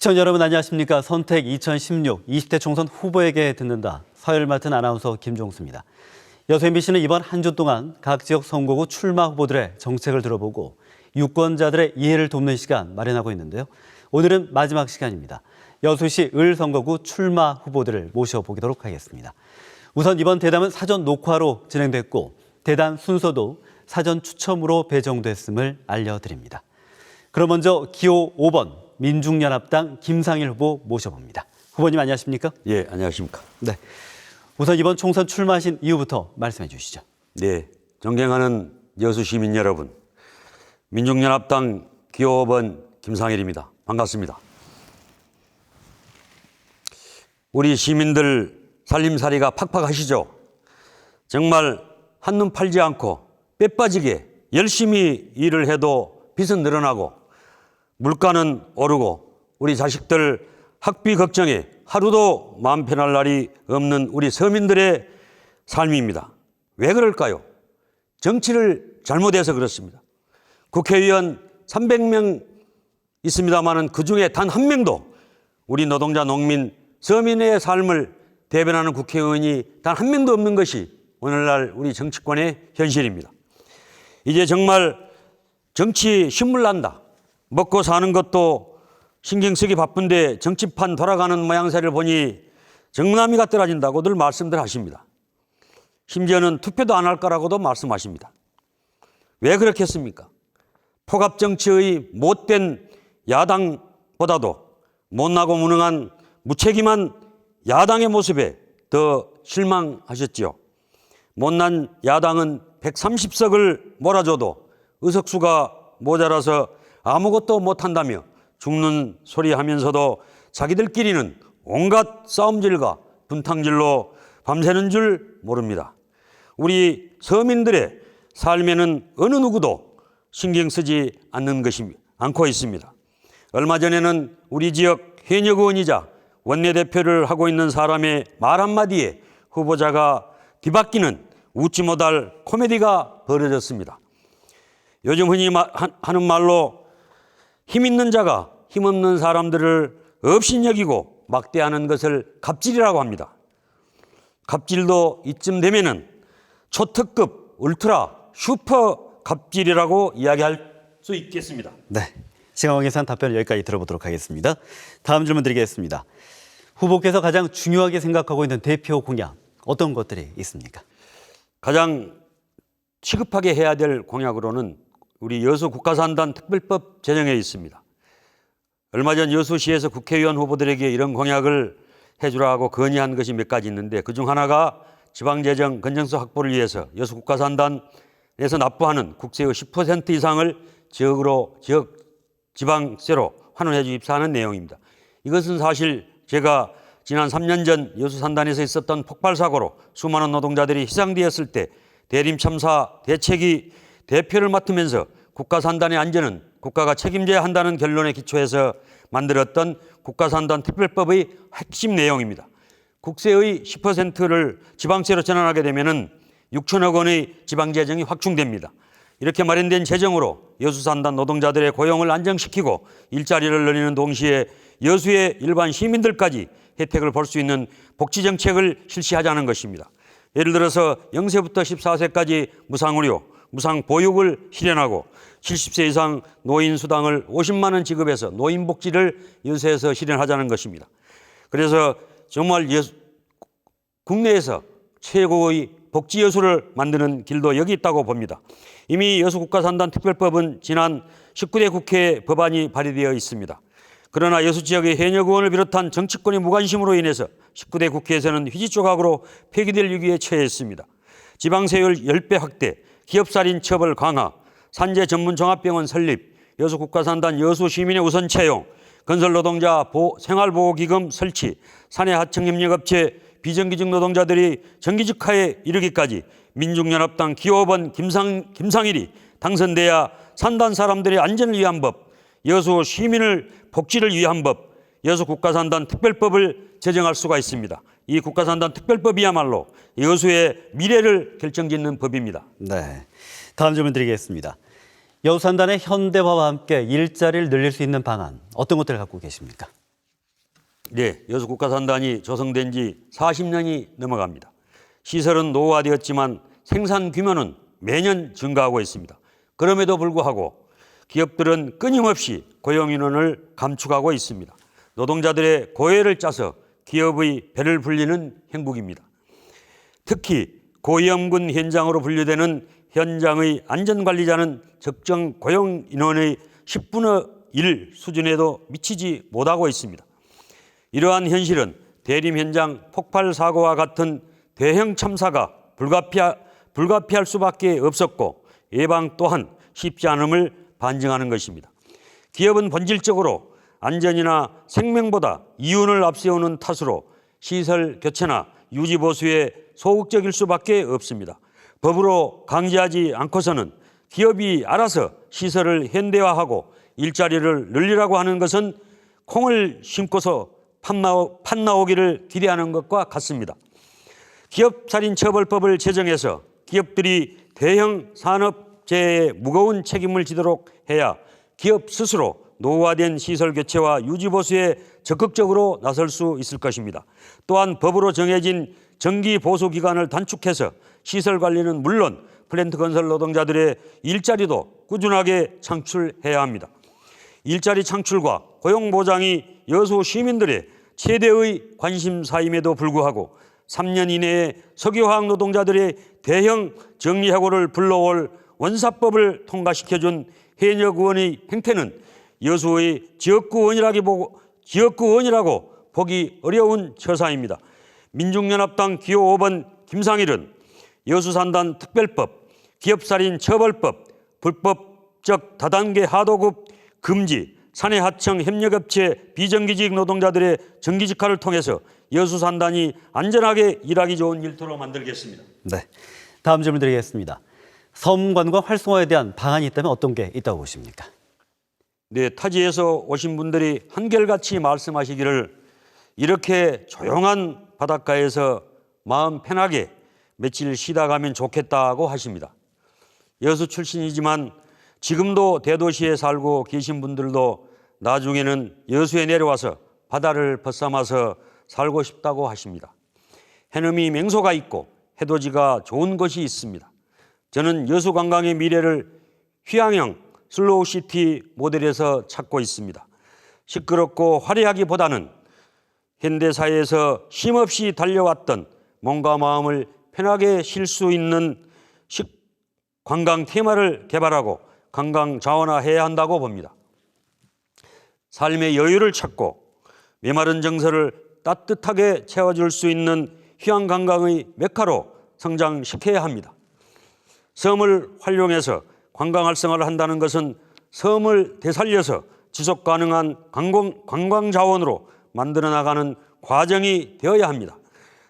시청자 여러분 안녕하십니까. 선택 2016 20대 총선 후보에게 듣는다. 사회를 맡은 아나운서 김종수입니다. 여수 MBC는 이번 한 주 동안 각 지역 선거구 출마 후보들의 정책을 들어보고 유권자들의 이해를 돕는 시간 마련하고 있는데요. 오늘은 마지막 시간입니다. 여수시 을 선거구 출마 후보들을 모셔보도록 하겠습니다. 우선 이번 대담은 사전 녹화로 진행됐고 대담 순서도 사전 추첨으로 배정됐음을 알려드립니다. 그럼 먼저 기호 5번 민중연합당 김상일 후보 모셔봅니다. 후보님 안녕하십니까? 예, 안녕하십니까? 네. 우선 이번 총선 출마하신 이유부터 말씀해 주시죠. 네, 존경하는 여수 시민 여러분, 민중연합당 기호 5번 김상일입니다. 반갑습니다. 우리 시민들 살림살이가 팍팍하시죠? 정말 한눈 팔지 않고 뼈 빠지게 열심히 일을 해도 빚은 늘어나고 물가는 오르고 우리 자식들 학비 걱정에 하루도 마음 편할 날이 없는 우리 서민들의 삶입니다. 왜 그럴까요? 정치를 잘못해서 그렇습니다. 국회의원 300명 있습니다마는 그중에 단 한 명도 우리 노동자, 농민, 서민의 삶을 대변하는 국회의원이 단 한 명도 없는 것이 오늘날 우리 정치권의 현실입니다. 이제 정말 정치 신물난다. 먹고 사는 것도 신경 쓰기 바쁜데 정치판 돌아가는 모양새를 보니 정남이가 떨어진다고들 말씀들 하십니다. 심지어는 투표도 안 할 거라고도 말씀하십니다. 왜 그렇겠습니까? 포갑정치의 못된 야당보다도 못나고 무능한 무책임한 야당의 모습에 더 실망하셨죠. 못난 야당은 130석을 몰아줘도 의석수가 모자라서 아무것도 못한다며 죽는 소리 하면서도 자기들끼리는 온갖 싸움질과 분탕질로 밤새는 줄 모릅니다. 우리 서민들의 삶에는 어느 누구도 신경 쓰지 않고 있습니다. 얼마 전에는 우리 지역 현역 의원이자 원내대표를 하고 있는 사람의 말 한마디에 후보자가 뒤바뀌는 웃지 못할 코미디가 벌어졌습니다. 요즘 흔히 하는 말로 힘 있는 자가 힘없는 사람들을 업신여기고 막대하는 것을 갑질이라고 합니다. 갑질도 이쯤 되면은 초특급 울트라 슈퍼 갑질이라고 이야기할 수 있겠습니다. 네. 시간 관계상 답변을 여기까지 들어보도록 하겠습니다. 다음 질문 드리겠습니다. 후보께서 가장 중요하게 생각하고 있는 대표 공약 어떤 것들이 있습니까? 가장 시급하게 해야 될 공약으로는 우리 여수 국가산단 특별법 제정에 있습니다. 얼마 전 여수시에서 국회의원 후보들에게 이런 공약을 해주라고 건의한 것이 몇 가지 있는데 그중 하나가 지방재정 건전성 확보를 위해서 여수 국가산단에서 납부하는 국세의 10% 이상을 지방세로 환원해 주십사 하는 내용입니다. 이것은 사실 제가 지난 3년 전 여수 산단에서 있었던 폭발사고로 수많은 노동자들이 희생되었을 때 대림 참사 대책위 대표를 맡으면서 국가산단의 안전은 국가가 책임져야 한다는 결론에 기초해서 만들었던 국가산단 특별법의 핵심 내용입니다. 국세의 10%를 지방세로 전환하게 되면 6천억 원의 지방재정이 확충됩니다. 이렇게 마련된 재정으로 여수산단 노동자들의 고용을 안정시키고 일자리를 늘리는 동시에 여수의 일반 시민들까지 혜택을 볼 수 있는 복지정책을 실시하자는 것입니다. 예를 들어서 0세부터 14세까지 무상의료, 무상보육을 실현하고 70세 이상 노인수당을 50만 원 지급해서 노인복지를 여수에서 실현하자는 것입니다. 그래서 정말 국내에서 최고의 복지여수를 만드는 길도 여기 있다고 봅니다. 이미 여수국가산단 특별법은 지난 19대 국회 법안이 발의되어 있습니다. 그러나 여수 지역의 현역 의원을 비롯한 정치권의 무관심으로 인해서 19대 국회에서는 휴지조각으로 폐기될 위기에 처했습니다. 지방세율 10배 확대, 기업살인 처벌 강화, 산재 전문 종합병원 설립, 여수국가산단 여수시민의 우선 채용, 건설노동자 생활보호기금 설치, 사내하청협력업체 비정규직 노동자들이 정규직화에 이르기까지 민중연합당 기호 5번 김상일이 당선돼야 산단 사람들의 안전을 위한 법, 여수 시민을 복지를 위한 법, 여수국가산단 특별법을 제정할 수가 있습니다. 이 국가산단 특별법이야말로 여수의 미래를 결정짓는 법입니다. 네, 다음 질문 드리겠습니다. 여수산단의 현대화와 함께 일자리를 늘릴 수 있는 방안 어떤 것들을 갖고 계십니까? 네, 여수국가산단이 조성된 지 40년이 넘어갑니다. 시설은 노후화되었지만 생산 규모는 매년 증가하고 있습니다. 그럼에도 불구하고 기업들은 끊임없이 고용인원을 감축하고 있습니다. 노동자들의 고해를 짜서 기업의 배를 불리는 형국입니다. 특히 고위험군 현장으로 분류되는 현장의 안전관리자는 적정 고용 인원의 10분의 1 수준에도 미치지 못하고 있습니다. 이러한 현실은 대림 현장 폭발 사고와 같은 대형 참사가 불가피할 수밖에 없었고 예방 또한 쉽지 않음을 반증하는 것입니다. 기업은 본질적으로 안전이나 생명보다 이윤을 앞세우는 탓으로 시설 교체나 유지 보수에 소극적일 수밖에 없습니다. 법으로 강제하지 않고서는 기업이 알아서 시설을 현대화하고 일자리를 늘리라고 하는 것은 콩을 심고서 팥 나오기를 기대하는 것과 같습니다. 기업살인처벌법을 제정해서 기업들이 대형 산업재해에 무거운 책임을 지도록 해야 기업 스스로 노후화된 시설 교체와 유지 보수에 적극적으로 나설 수 있을 것입니다. 또한 법으로 정해진 정기 보수 기간을 단축해서 시설 관리는 물론 플랜트 건설 노동자들의 일자리도 꾸준하게 창출해야 합니다. 일자리 창출과 고용 보장이 여수 시민들의 최대의 관심사임에도 불구하고 3년 이내에 석유화학 노동자들의 대형 정리해고를 불러올 원사법을 통과시켜준 현역 의원의 행태는 여수의 지역구의원이라고 보기 어려운 처사입니다. 민중연합당 기호 5번 김상일은 여수산단 특별법, 기업살인처벌법, 불법적 다단계 하도급 금지, 사내하청 협력업체 비정규직 노동자들의 정규직화를 통해서 여수산단이 안전하게 일하기 좋은 일터로 만들겠습니다. 네, 다음 질문 드리겠습니다. 섬 관광 활성화에 대한 방안이 있다면 어떤 게 있다고 보십니까? 네, 타지에서 오신 분들이 한결같이 말씀하시기를 이렇게 조용한 바닷가에서 마음 편하게 며칠 쉬다 가면 좋겠다고 하십니다. 여수 출신이지만 지금도 대도시에 살고 계신 분들도 나중에는 여수에 내려와서 바다를 벗삼아서 살고 싶다고 하십니다. 해넘이 맹소가 있고 해돋이가 좋은 곳이 있습니다. 저는 여수 관광의 미래를 휴양형 슬로우시티 모델에서 찾고 있습니다. 시끄럽고 화려하기보다는 현대사회에서 쉼없이 달려왔던 몸과 마음을 편하게 쉴 수 있는 관광 테마를 개발하고 관광 자원화해야 한다고 봅니다. 삶의 여유를 찾고 메마른 정서를 따뜻하게 채워줄 수 있는 휴양 관광의 메카로 성장시켜야 합니다. 섬을 활용해서 관광 활성화를 한다는 것은 섬을 되살려서 지속 가능한 관광 자원으로 만들어 나가는 과정이 되어야 합니다.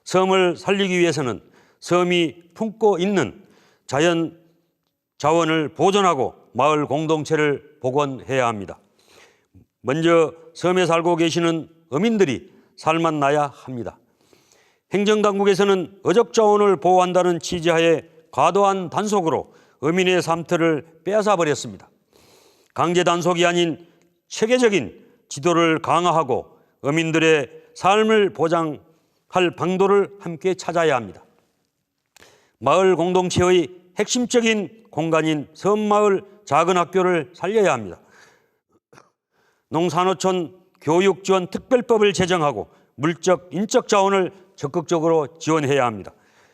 섬을 살리기 위해서는 섬이 품고 있는 자연 자원을 보존하고 마을 공동체를 복원해야 합니다. 먼저 섬에 살고 계시는 어민들이 살맛나야 합니다. 행정당국에서는 어족자원을 보호한다는 취지하에 과도한 단속으로 어민의 삶터를 빼앗아버렸습니다. 강제 단속이 아닌 체계적인 지도를 강화하고 어민들의 삶을 보장할 방도를 함께 찾아야 합니다. 마을 공동체의 핵심적인 공간인 섬마을 작은 학교를 살려야 합니다. 농산어촌 교육지원 특별법을 제정하고 물적, 인적 자원을 적극적으로 지원해야 합니다.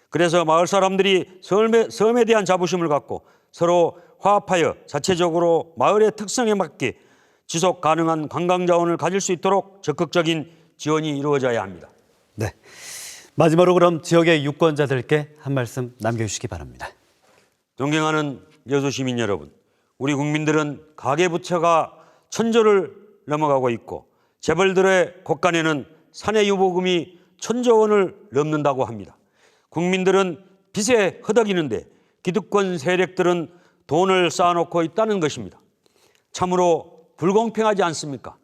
그래서 마을 사람들이 섬에 대한 자부심을 갖고 서로 화합하여 자체적으로 마을의 특성에 맞게 지속 가능한 관광 자원을 가질 수 있도록 적극적인 지원이 이루어져야 합니다. 네, 마지막으로 그럼 지역의 유권자들께 한 말씀 남겨주시기 바랍니다. 존경하는 여수 시민 여러분, 우리 국민들은 가계부채가 천조를 넘어가고 있고 재벌들의 곳간에는 사내유보금이 1,000조 원을 넘는다고 합니다. 국민들은 빚에 허덕이는데 기득권 세력들은 돈을 쌓아놓고 있다는 것입니다. 참으로 불공평하지 않습니까?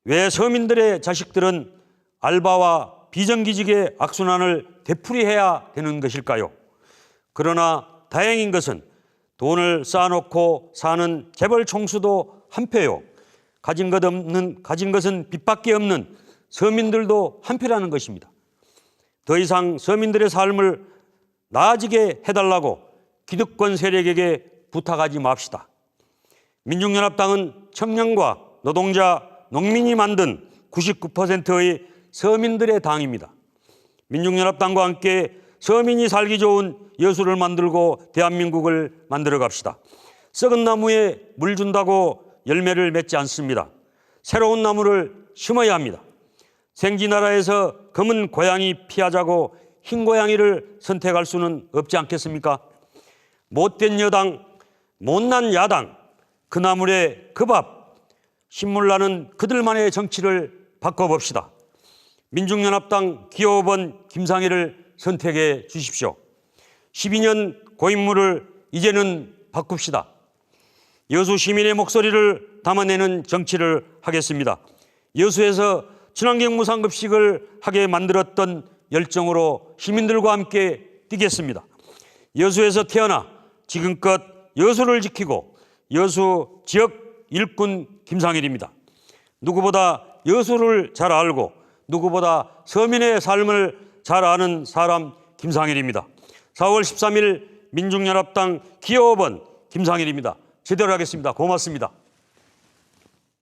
왜 서민들의 자식들은 알바와 비정규직의 악순환을 되풀이해야 되는 것일까요? 그러나 다행인 것은 돈을 쌓아놓고 사는 재벌 총수도 한표요, 가진 것은 빚밖에 없는 서민들도 한표라는 것입니다. 더 이상 서민들의 삶을 나아지게 해달라고 기득권 세력에게 부탁하지 맙시다. 민중연합당은 청년과 노동자, 농민이 만든 99%의 서민들의 당입니다. 민중연합당과 함께 서민이 살기 좋은 여수를 만들고 대한민국을 만들어 갑시다. 썩은 나무에 물 준다고 열매를 맺지 않습니다. 새로운 나무를 심어야 합니다. 생지나라에서 검은 고양이 피하자고 흰 고양이를 선택할 수는 없지 않겠습니까? 못된 여당, 못난 야당, 그 나물에 그 밥, 신물나는 그들만의 정치를 바꿔봅시다. 민중연합당 기호 5번 김상희를 선택해 주십시오. 12년 고인물을 이제는 바꿉시다. 여수 시민의 목소리를 담아내는 정치를 하겠습니다. 여수에서 친환경 무상급식을 하게 만들었던 열정으로 시민들과 함께 뛰겠습니다. 여수에서 태어나 지금껏 여수를 지키고 여수 지역 일꾼 김상일입니다. 누구보다 여수를 잘 알고 누구보다 서민의 삶을 잘 아는 사람 김상일입니다. 4월 13일 민중연합당 기호 5번 김상일입니다. 제대로 하겠습니다. 고맙습니다.